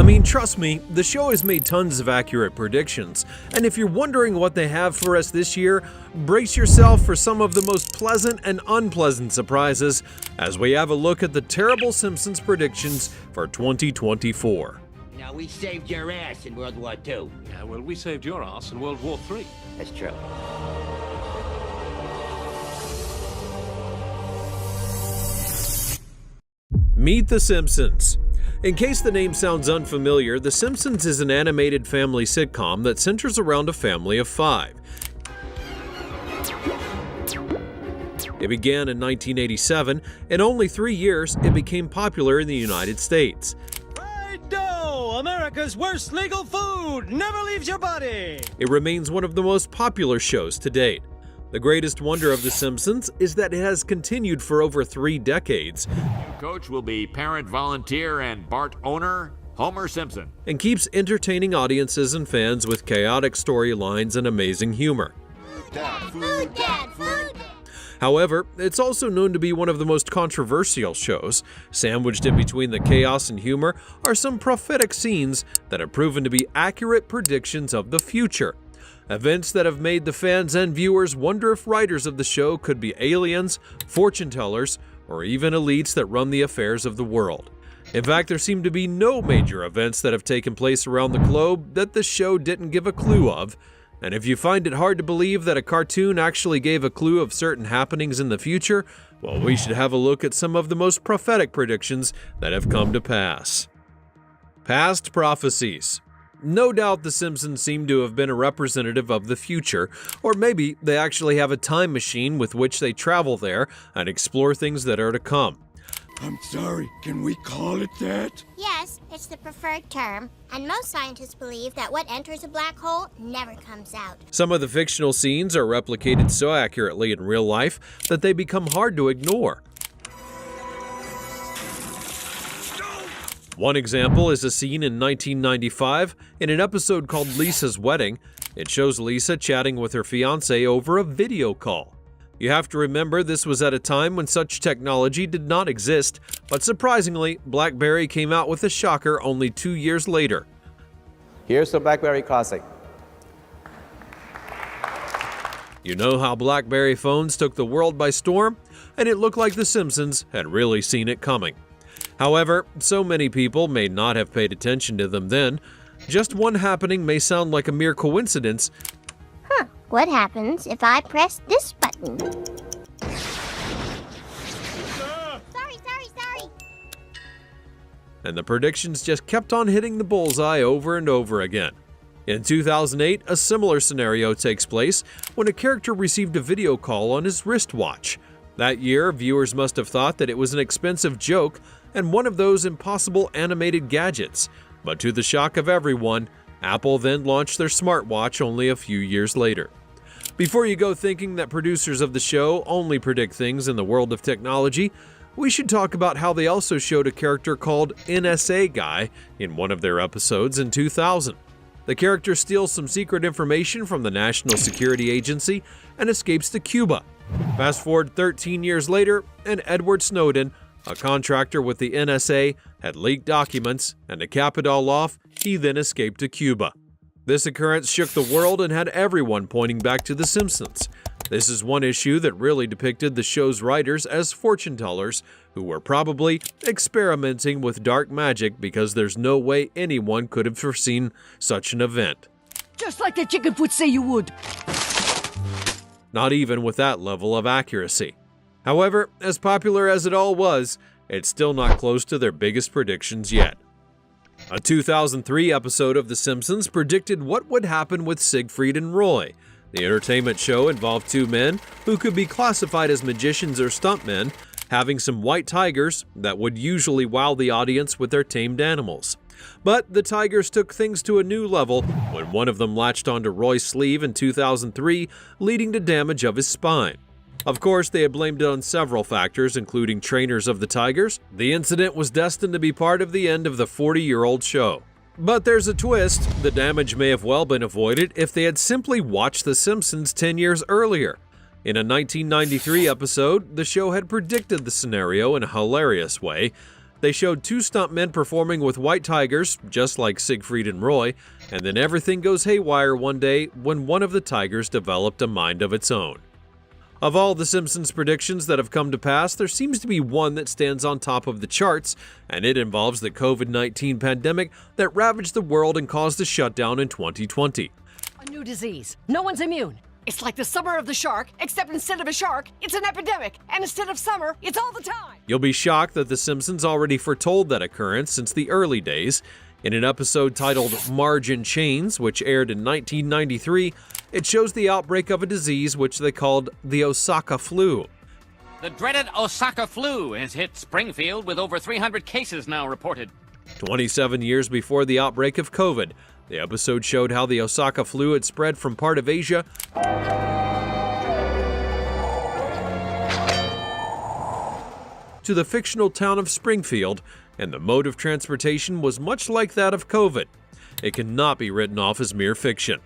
mean, trust me, the show has made tons of accurate predictions, and if you're wondering what they have for us this year, brace yourself for some of the most pleasant and unpleasant surprises as we have a look at the terrible Simpsons predictions for 2024. Now, we saved your ass in World War II. Yeah, well, we saved your ass in World War III. That's true. Meet The Simpsons. In case the name sounds unfamiliar, The Simpsons is an animated family sitcom that centers around a family of 5. It began in 1987. In only 3 years, it became popular in the United States. Fried dough, America's worst legal food, never leaves your body. It remains one of the most popular shows to date. The greatest wonder of The Simpsons is that it has continued for over 3 decades. Coach will be parent, volunteer, and Bart owner, Homer Simpson. And keeps entertaining audiences and fans with chaotic storylines and amazing humor. Food, Dad, food. However, it's also known to be one of the most controversial shows. Sandwiched in between the chaos and humor are some prophetic scenes that have proven to be accurate predictions of the future. Events that have made the fans and viewers wonder if writers of the show could be aliens, fortune tellers, or even elites that run the affairs of the world. In fact, there seem to be no major events that have taken place around the globe that the show didn't give a clue of. And if you find it hard to believe that a cartoon actually gave a clue of certain happenings in the future, well, we should have a look at some of the most prophetic predictions that have come to pass. Past prophecies. No doubt The Simpsons seem to have been a representative of the future, or maybe they actually have a time machine with which they travel there and explore things that are to come. I'm sorry, can we call it that? Yes, it's the preferred term, and most scientists believe that what enters a black hole never comes out. Some of the fictional scenes are replicated so accurately in real life that they become hard to ignore. One example is a scene in 1995 in an episode called Lisa's Wedding. It shows Lisa chatting with her fiancé over a video call. You have to remember this was at a time when such technology did not exist, but surprisingly, BlackBerry came out with a shocker only 2 years later. Here's the BlackBerry Classic. You know how BlackBerry phones took the world by storm? And it looked like The Simpsons had really seen it coming. However, so many people may not have paid attention to them then. Just one happening may sound like a mere coincidence. What happens if I press this button? Sorry. And the predictions just kept on hitting the bullseye over and over again. In 2008, a similar scenario takes place when a character received a video call on his wristwatch. That year, viewers must have thought that it was an expensive joke and one of those impossible animated gadgets. But to the shock of everyone, Apple then launched their smartwatch only a few years later. Before you go thinking that producers of the show only predict things in the world of technology, we should talk about how they also showed a character called NSA Guy in one of their episodes in 2000. The character steals some secret information from the National Security Agency and escapes to Cuba. Fast forward 13 years later, and Edward Snowden, a contractor with the NSA, had leaked documents, and to cap it all off, he then escaped to Cuba. This occurrence shook the world and had everyone pointing back to The Simpsons. This is one issue that really depicted the show's writers as fortune tellers who were probably experimenting with dark magic because there's no way anyone could have foreseen such an event. Just like the chickenfoot say you would. Not even with that level of accuracy. However, as popular as it all was, it's still not close to their biggest predictions yet. A 2003 episode of The Simpsons predicted what would happen with Siegfried and Roy. The entertainment show involved 2 men who could be classified as magicians or stuntmen, having some white tigers that would usually wow the audience with their tamed animals. But the tigers took things to a new level when one of them latched onto Roy's sleeve in 2003, leading to damage of his spine. Of course, they had blamed it on several factors, including trainers of the tigers. The incident was destined to be part of the end of the 40-year-old show. But there's a twist. The damage may have well been avoided if they had simply watched The Simpsons 10 years earlier. In a 1993 episode, the show had predicted the scenario in a hilarious way. They showed two stuntmen performing with white tigers, just like Siegfried and Roy, and then everything goes haywire one day when one of the tigers developed a mind of its own. Of all the Simpsons predictions that have come to pass, there seems to be one that stands on top of the charts, and it involves the COVID-19 pandemic that ravaged the world and caused a shutdown in 2020. A new disease. No one's immune. It's like the summer of the shark, except instead of a shark, it's an epidemic. And instead of summer, it's all the time. You'll be shocked that The Simpsons already foretold that occurrence since the early days. In an episode titled Marge in Chains, which aired in 1993, it shows the outbreak of a disease which they called the Osaka flu. The dreaded Osaka flu has hit Springfield with over 300 cases now reported. 27 years before the outbreak of COVID, the episode showed how the Osaka flu had spread from part of Asia to the fictional town of Springfield, and the mode of transportation was much like that of COVID. It cannot be written off as mere fiction.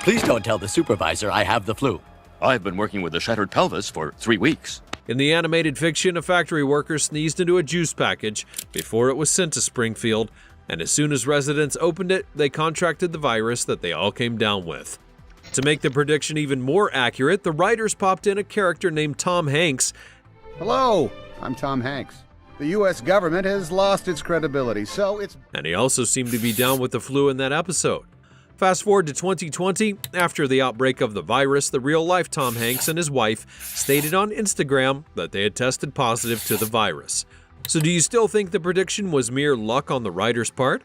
Please don't tell the supervisor I have the flu. I've been working with a shattered pelvis for 3 weeks. In the animated fiction, a factory worker sneezed into a juice package before it was sent to Springfield, and as soon as residents opened it, they contracted the virus that they all came down with. To make the prediction even more accurate, the writers popped in a character named Tom Hanks. Hello, I'm Tom Hanks. The U.S. government has lost its credibility, so it's... And he also seemed to be down with the flu in that episode. Fast forward to 2020, after the outbreak of the virus, the real-life Tom Hanks and his wife stated on Instagram that they had tested positive to the virus. So do you still think the prediction was mere luck on the writer's part?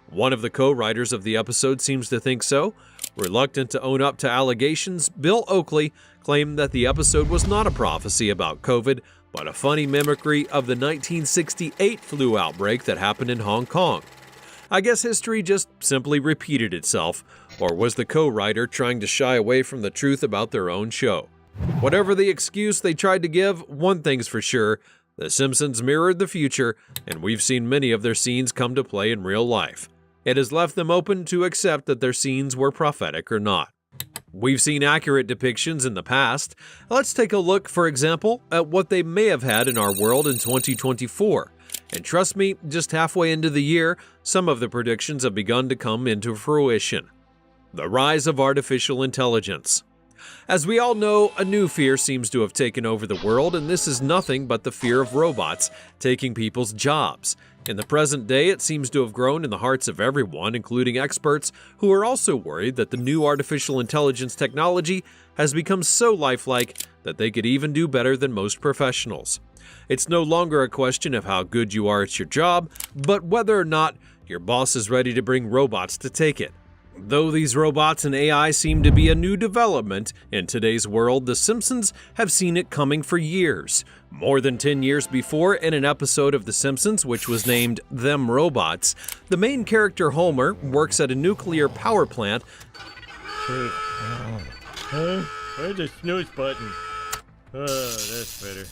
One of the co-writers of the episode seems to think so. Reluctant to own up to allegations, Bill Oakley claimed that the episode was not a prophecy about COVID, but a funny mimicry of the 1968 flu outbreak that happened in Hong Kong. I guess history just simply repeated itself, or was the co-writer trying to shy away from the truth about their own show? Whatever the excuse they tried to give, one thing's for sure, The Simpsons mirrored the future, and we've seen many of their scenes come to play in real life. It has left them open to accept that their scenes were prophetic or not. We've seen accurate depictions in the past. Let's take a look, for example, at what they may have had in our world in 2024. And trust me, just halfway into the year, some of the predictions have begun to come into fruition. The rise of artificial intelligence. As we all know, a new fear seems to have taken over the world, and this is nothing but the fear of robots taking people's jobs. In the present day, it seems to have grown in the hearts of everyone, including experts, who are also worried that the new artificial intelligence technology has become so lifelike that they could even do better than most professionals. It's no longer a question of how good you are at your job, but whether or not your boss is ready to bring robots to take it. Though these robots and AI seem to be a new development in today's world, The Simpsons have seen it coming for years. More than 10 years before, in an episode of The Simpsons which was named Them Robots, the main character Homer works at a nuclear power plant. Where's the snooze button? Oh, that's better.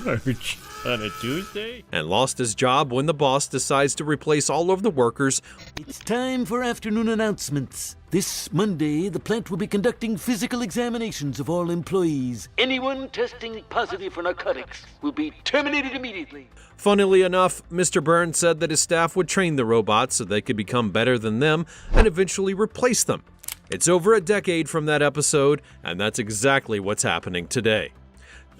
March on a Tuesday? And lost his job when the boss decides to replace all of the workers. It's time for afternoon announcements. This Monday, the plant will be conducting physical examinations of all employees. Anyone testing positive for narcotics will be terminated immediately. Funnily enough, Mr. Burns said that his staff would train the robots so they could become better than them and eventually replace them. It's over a decade from that episode, and that's exactly what's happening today.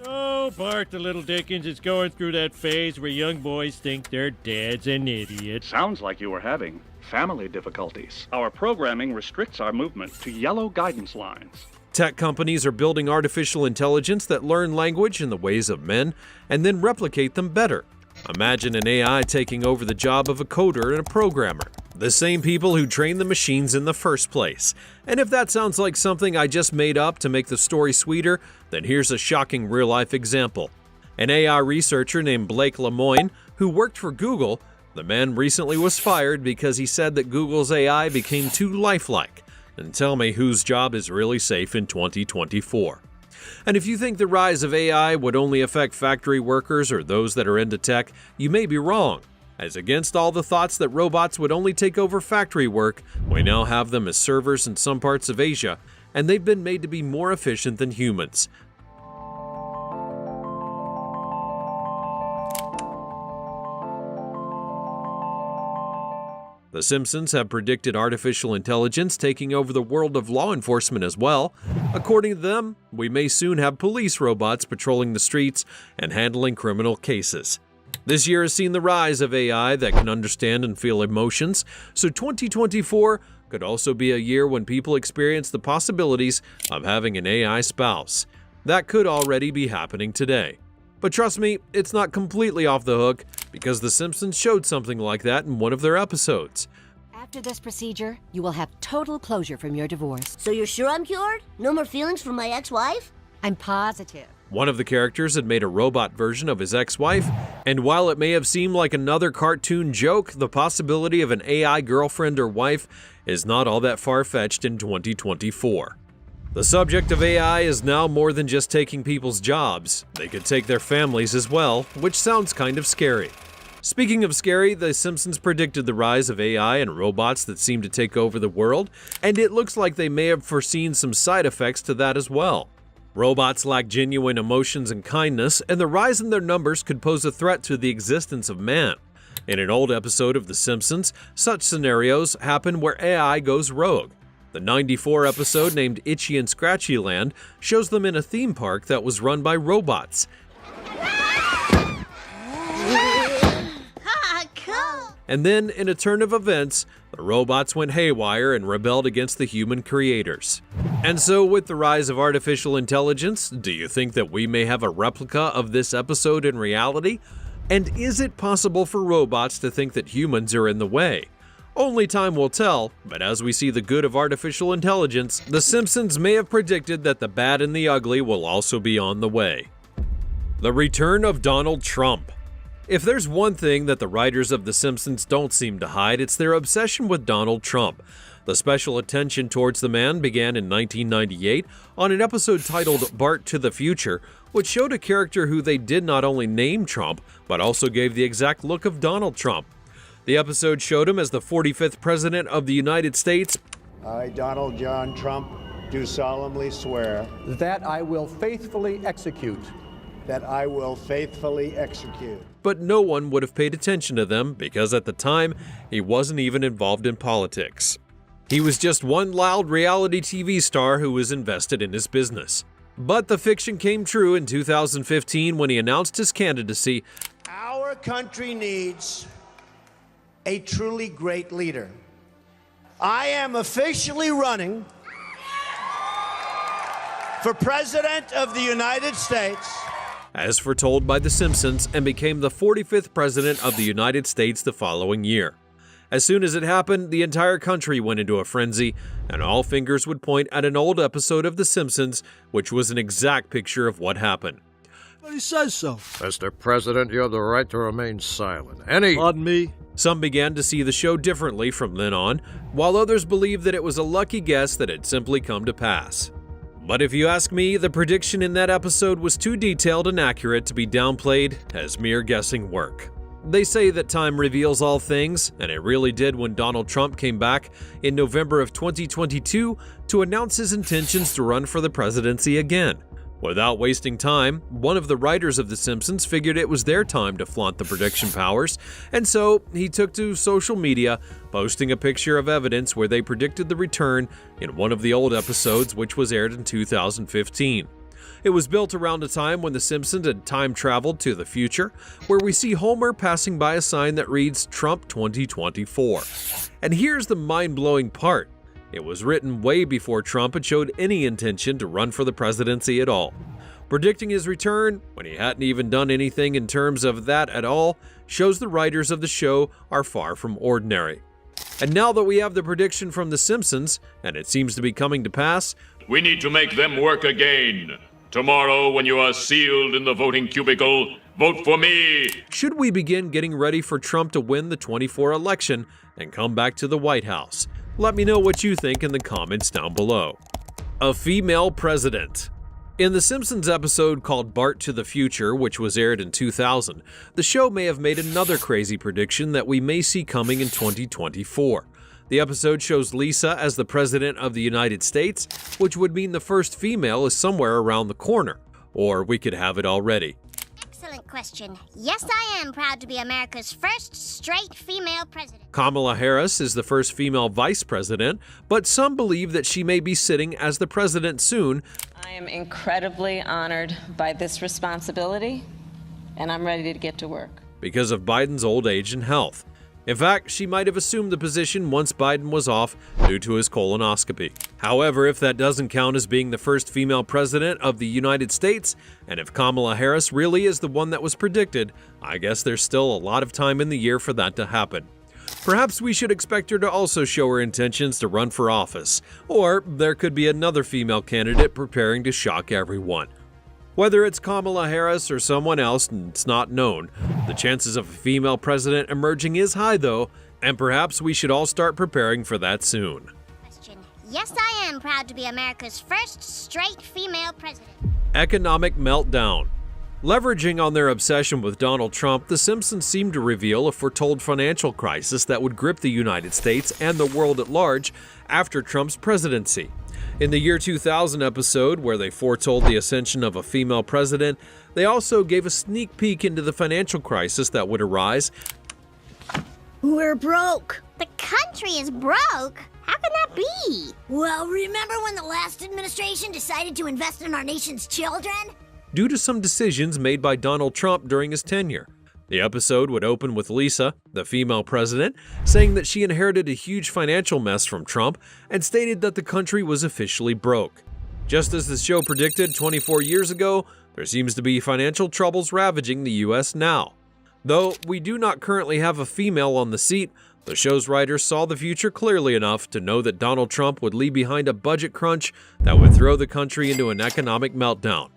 Oh, Bart the Little Dickens is going through that phase where young boys think their dad's an idiot. Sounds like you were having family difficulties. Our programming restricts our movement to yellow guidance lines. Tech companies are building artificial intelligence that learn language and the ways of men and then replicate them better. Imagine an AI taking over the job of a coder and a programmer, the same people who trained the machines in the first place. And if that sounds like something I just made up to make the story sweeter, then here's a shocking real-life example. An AI researcher named Blake Lemoine, who worked for Google, the man recently was fired because he said that Google's AI became too lifelike. And tell me whose job is really safe in 2024. And if you think the rise of AI would only affect factory workers or those that are into tech, you may be wrong. As against all the thoughts that robots would only take over factory work, we now have them as servers in some parts of Asia, and they've been made to be more efficient than humans. The Simpsons have predicted artificial intelligence taking over the world of law enforcement as well. According to them, we may soon have police robots patrolling the streets and handling criminal cases. This year has seen the rise of AI that can understand and feel emotions, so 2024 could also be a year when people experience the possibilities of having an AI spouse. That could already be happening today. But trust me, it's not completely off the hook, because The Simpsons showed something like that in one of their episodes. After this procedure, you will have total closure from your divorce. So you're sure I'm cured? No more feelings for my ex-wife? I'm positive. One of the characters had made a robot version of his ex-wife, and while it may have seemed like another cartoon joke, the possibility of an AI girlfriend or wife is not all that far-fetched in 2024. The subject of AI is now more than just taking people's jobs. They could take their families as well, which sounds kind of scary. Speaking of scary, The Simpsons predicted the rise of AI and robots that seem to take over the world, and it looks like they may have foreseen some side effects to that as well. Robots lack genuine emotions and kindness, and the rise in their numbers could pose a threat to the existence of man. In an old episode of The Simpsons, such scenarios happen where AI goes rogue. The 94 episode named Itchy and Scratchy Land shows them in a theme park that was run by robots. And then, in a turn of events, the robots went haywire and rebelled against the human creators. And so, with the rise of artificial intelligence, do you think that we may have a replica of this episode in reality? And is it possible for robots to think that humans are in the way? Only time will tell, but as we see the good of artificial intelligence, The Simpsons may have predicted that the bad and the ugly will also be on the way. The return of Donald Trump. If there's one thing that the writers of The Simpsons don't seem to hide, it's their obsession with Donald Trump. The special attention towards the man began in 1998 on an episode titled Bart to the Future, which showed a character who they did not only name Trump, but also gave the exact look of Donald Trump. The episode showed him as the 45th President of the United States. I, Donald John Trump, do solemnly swear that I will faithfully execute. That I will faithfully execute. But no one would have paid attention to them because at the time, he wasn't even involved in politics. He was just one loud reality TV star who was invested in his business. But the fiction came true in 2015 when he announced his candidacy. Our country needs a truly great leader. I am officially running for President of the United States, as foretold by The Simpsons, and became the 45th President of the United States the following year. As soon as it happened, the entire country went into a frenzy, and all fingers would point at an old episode of The Simpsons, which was an exact picture of what happened. But he says so. Mr. President, you have the right to remain silent. Pardon me? Some began to see the show differently from then on, while others believed that it was a lucky guess that had simply come to pass. But if you ask me, the prediction in that episode was too detailed and accurate to be downplayed as mere guessing work. They say that time reveals all things, and it really did when Donald Trump came back in November of 2022 to announce his intentions to run for the presidency again. Without wasting time, one of the writers of The Simpsons figured it was their time to flaunt the prediction powers, and so he took to social media, posting a picture of evidence where they predicted the return in one of the old episodes, which was aired in 2015. It was built around a time when The Simpsons had time traveled to the future, where we see Homer passing by a sign that reads Trump 2024. And here's the mind-blowing part. It was written way before Trump had showed any intention to run for the presidency at all. Predicting his return, when he hadn't even done anything in terms of that at all, shows the writers of the show are far from ordinary. And now that we have the prediction from The Simpsons, and it seems to be coming to pass, we need to make them work again. Tomorrow, when you are sealed in the voting cubicle, vote for me. Should we begin getting ready for Trump to win the 24 election and come back to the White House? Let me know what you think in the comments down below. A female president. In the Simpsons episode called Bart to the Future, which was aired in 2000, the show may have made another crazy prediction that we may see coming in 2024. The episode shows Lisa as the President of the United States, which would mean the first female is somewhere around the corner, or we could have it already. Excellent. excellent question. Yes, I am proud to be America's first straight female president. Kamala Harris is the first female vice president, but some believe that she may be sitting as the president soon. I am incredibly honored by this responsibility, and I'm ready to get to work. Because of Biden's old age and health. In fact, she might have assumed the position once Biden was off due to his colonoscopy. However, if that doesn't count as being the first female president of the United States, and if Kamala Harris really is the one that was predicted, I guess there's still a lot of time in the year for that to happen. Perhaps we should expect her to also show her intentions to run for office, or there could be another female candidate preparing to shock everyone. Whether it's Kamala Harris or someone else, it's not known. The chances of a female president emerging is high, though, and perhaps we should all start preparing for that soon. Yes, I am proud to be America's first straight female president. Economic meltdown. Leveraging on their obsession with Donald Trump, the Simpsons seemed to reveal a foretold financial crisis that would grip the United States and the world at large after Trump's presidency. In the year 2000 episode, where they foretold the ascension of a female president, they also gave a sneak peek into the financial crisis that would arise. We're broke. The country is broke? How can that be? Well, remember when the last administration decided to invest in our nation's children? Due to some decisions made by Donald Trump during his tenure. The episode would open with Lisa, the female president, saying that she inherited a huge financial mess from Trump and stated that the country was officially broke. Just as the show predicted 24 years ago, there seems to be financial troubles ravaging the U.S. now. Though we do not currently have a female on the seat, the show's writers saw the future clearly enough to know that Donald Trump would leave behind a budget crunch that would throw the country into an economic meltdown.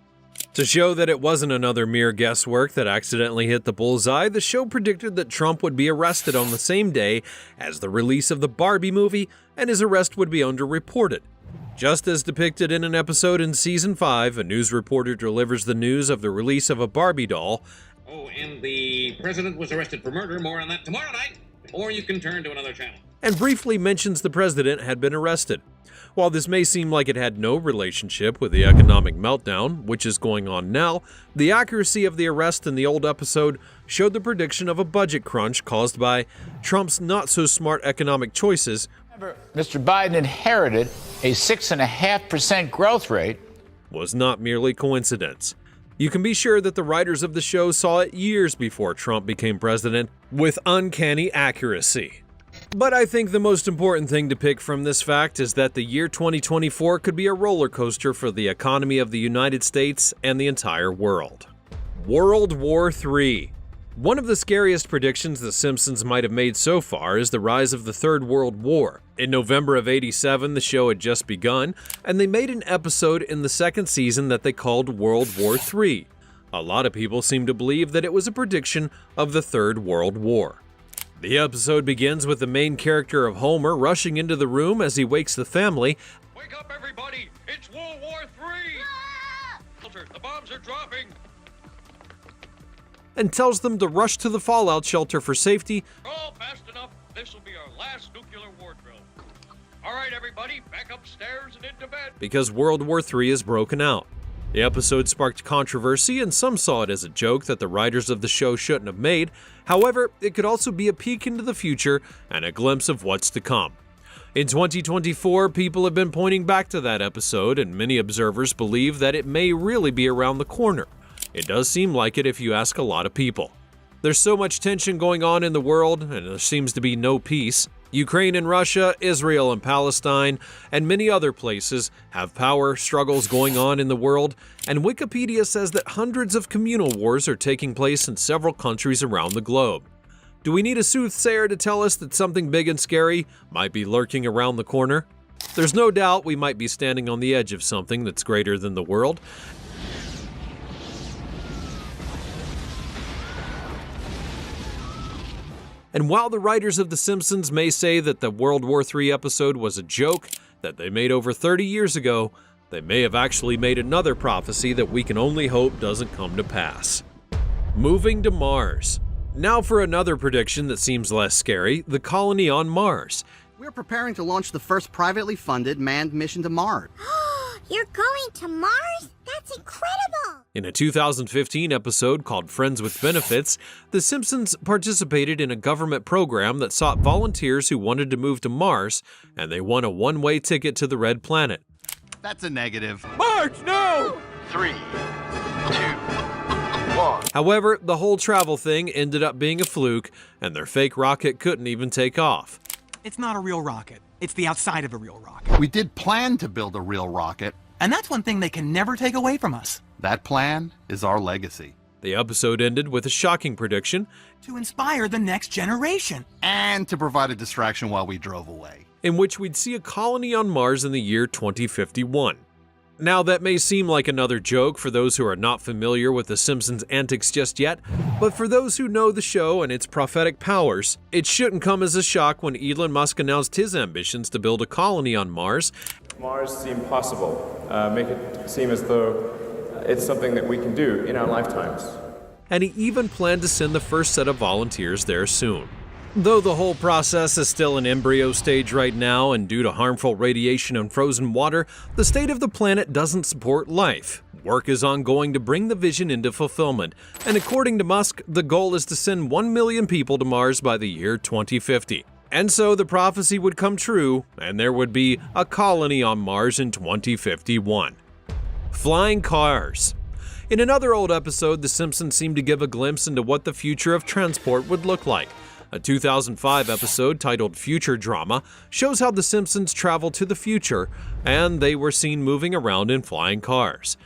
To show that it wasn't another mere guesswork that accidentally hit the bullseye, the show predicted that Trump would be arrested on the same day as the release of the Barbie movie, and his arrest would be underreported. Just as depicted in an episode in Season 5, a news reporter delivers the news of the release of a Barbie doll. Oh, and the president was arrested for murder. More on that tomorrow night. Or you can turn to another channel. And briefly mentions the president had been arrested. While this may seem like it had no relationship with the economic meltdown, which is going on now, the accuracy of the arrest in the old episode showed the prediction of a budget crunch caused by Trump's not-so-smart economic choices. Mr. Biden inherited a 6.5% growth rate. Was not merely coincidence. You can be sure that the writers of the show saw it years before Trump became president with uncanny accuracy. But I think the most important thing to pick from this fact is that the year 2024 could be a roller coaster for the economy of the United States and the entire world. World War III. One of the scariest predictions the Simpsons might have made so far is the rise of the Third World War. In November of '87, the show had just begun, and they made an episode in the second season that they called World War III. A lot of people seem to believe that it was a prediction of the Third World War. The episode begins with the main character of Homer rushing into the room as he wakes the family. Wake up, everybody! It's World War III! The bombs are dropping! And tells them to rush to the fallout shelter for safety. All fast enough. This will be our last nuclear war drill. All right, everybody, back upstairs and into bed. Because World War III is broken out. The episode sparked controversy, and some saw it as a joke that the writers of the show shouldn't have made. However, it could also be a peek into the future and a glimpse of what's to come. In 2024, people have been pointing back to that episode, and many observers believe that it may really be around the corner. It does seem like it if you ask a lot of people. There's so much tension going on in the world, and there seems to be no peace. Ukraine and Russia, Israel and Palestine, and many other places have power struggles going on in the world, and Wikipedia says that hundreds of communal wars are taking place in several countries around the globe. Do we need a soothsayer to tell us that something big and scary might be lurking around the corner? There's no doubt we might be standing on the edge of something that's greater than the world. And while the writers of The Simpsons may say that the World War III episode was a joke that they made over 30 years ago, they may have actually made another prophecy that we can only hope doesn't come to pass. Moving to Mars. Now for another prediction that seems less scary, the colony on Mars. We're preparing to launch the first privately funded manned mission to Mars. You're going to Mars? That's incredible! In a 2015 episode called Friends with Benefits, The Simpsons participated in a government program that sought volunteers who wanted to move to Mars, and they won a one-way ticket to the Red Planet. That's a negative. March, no! 3, 2, 1. However, the whole travel thing ended up being a fluke, and their fake rocket couldn't even take off. It's not a real rocket. It's the outside of a real rocket. We did plan to build a real rocket. And that's one thing they can never take away from us. That plan is our legacy. The episode ended with a shocking prediction to inspire the next generation. And to provide a distraction while we drove away. In which we'd see a colony on Mars in the year 2051. Now, that may seem like another joke for those who are not familiar with The Simpsons' antics just yet, but for those who know the show and its prophetic powers, it shouldn't come as a shock when Elon Musk announced his ambitions to build a colony on Mars. Mars seem possible. Make it seem as though it's something that we can do in our lifetimes. And he even planned to send the first set of volunteers there soon. Though the whole process is still in embryo stage right now, and due to harmful radiation and frozen water, the state of the planet doesn't support life. Work is ongoing to bring the vision into fulfillment, and according to Musk, the goal is to send 1 million people to Mars by the year 2050. And so the prophecy would come true, and there would be a colony on Mars in 2051. Flying cars. In another old episode, The Simpsons seemed to give a glimpse into what the future of transport would look like. A 2005 episode titled Future Drama shows how The Simpsons travel to the future, and they were seen moving around in flying cars.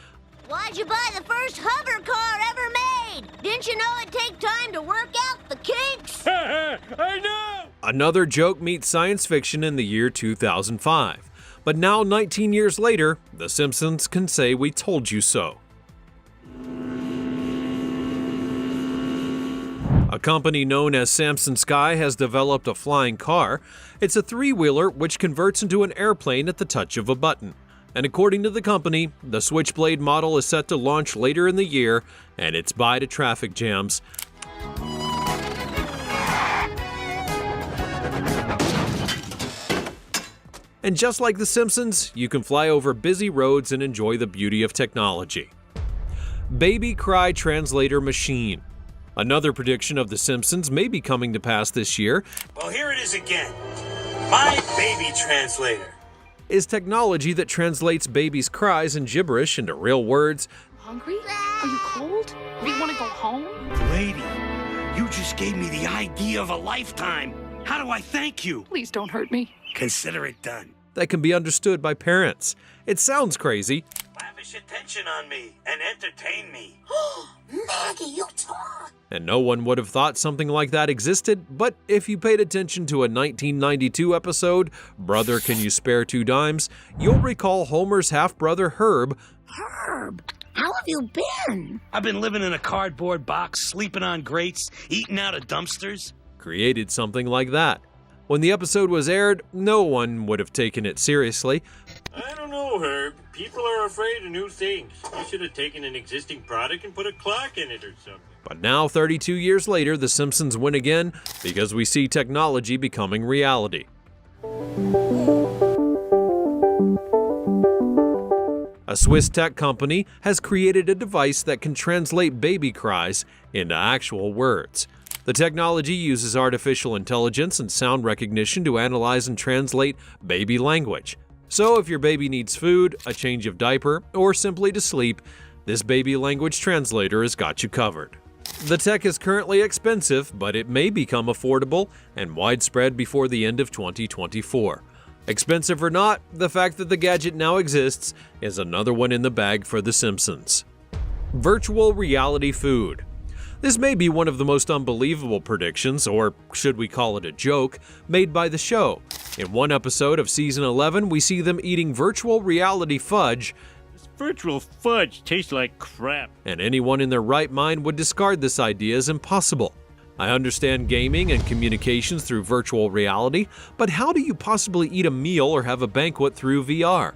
Why'd you buy the first hover car ever made? Didn't you know it'd take time to work out the kinks? I know! Another joke meets science fiction in the year 2005. But now, 19 years later, The Simpsons can say we told you so. A company known as Samson Sky has developed a flying car. It's a three-wheeler which converts into an airplane at the touch of a button. And according to the company, the Switchblade model is set to launch later in the year, and it's bye to traffic jams. And just like The Simpsons, you can fly over busy roads and enjoy the beauty of technology. Baby Cry Translator Machine. Another prediction of The Simpsons may be coming to pass this year. Well, here it is again. My baby translator. Is technology that translates babies' cries and gibberish into real words. Hungry? Are you cold? Do you want to go home? Lady, you just gave me the idea of a lifetime. How do I thank you? Please don't hurt me. Consider it done. That can be understood by parents. It sounds crazy. Lavish attention on me and entertain me. Maggie, you talk. And no one would have thought something like that existed, but if you paid attention to a 1992 episode, Brother Can You Spare Two Dimes, you'll recall Homer's half-brother Herb. Herb, how have you been? I've been living in a cardboard box, sleeping on grates, eating out of dumpsters. Created something like that. When the episode was aired, no one would have taken it seriously. I don't know, Herb. People are afraid of new things. You should have taken an existing product and put a clock in it or something. But now, 32 years later, The Simpsons win again because we see technology becoming reality. A Swiss tech company has created a device that can translate baby cries into actual words. The technology uses artificial intelligence and sound recognition to analyze and translate baby language. So if your baby needs food, a change of diaper, or simply to sleep, this baby language translator has got you covered. The tech is currently expensive, but it may become affordable and widespread before the end of 2024. Expensive or not, the fact that the gadget now exists is another one in the bag for The Simpsons. Virtual reality food. This may be one of the most unbelievable predictions, or should we call it a joke, made by the show. In one episode of season 11, we see them eating virtual reality fudge. This virtual fudge tastes like crap. And anyone in their right mind would discard this idea as impossible. I understand gaming and communications through virtual reality, but how do you possibly eat a meal or have a banquet through VR?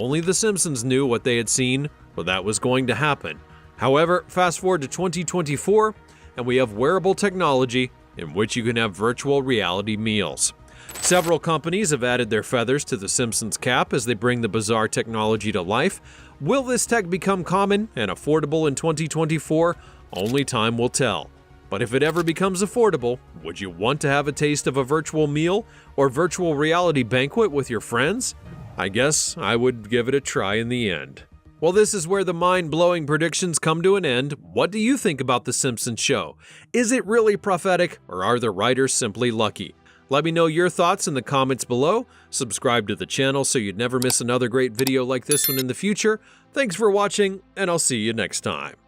Only The Simpsons knew what they had seen, or that was going to happen. However, fast forward to 2024, and we have wearable technology in which you can have virtual reality meals. Several companies have added their feathers to the Simpsons cap as they bring the bizarre technology to life. Will this tech become common and affordable in 2024? Only time will tell. But if it ever becomes affordable, would you want to have a taste of a virtual meal or virtual reality banquet with your friends? I guess I would give it a try in the end. Well, this is where the mind-blowing predictions come to an end. What do you think about The Simpsons show? Is it really prophetic, or are the writers simply lucky? Let me know your thoughts in the comments below. Subscribe to the channel so you'd never miss another great video like this one in the future. Thanks for watching, and I'll see you next time.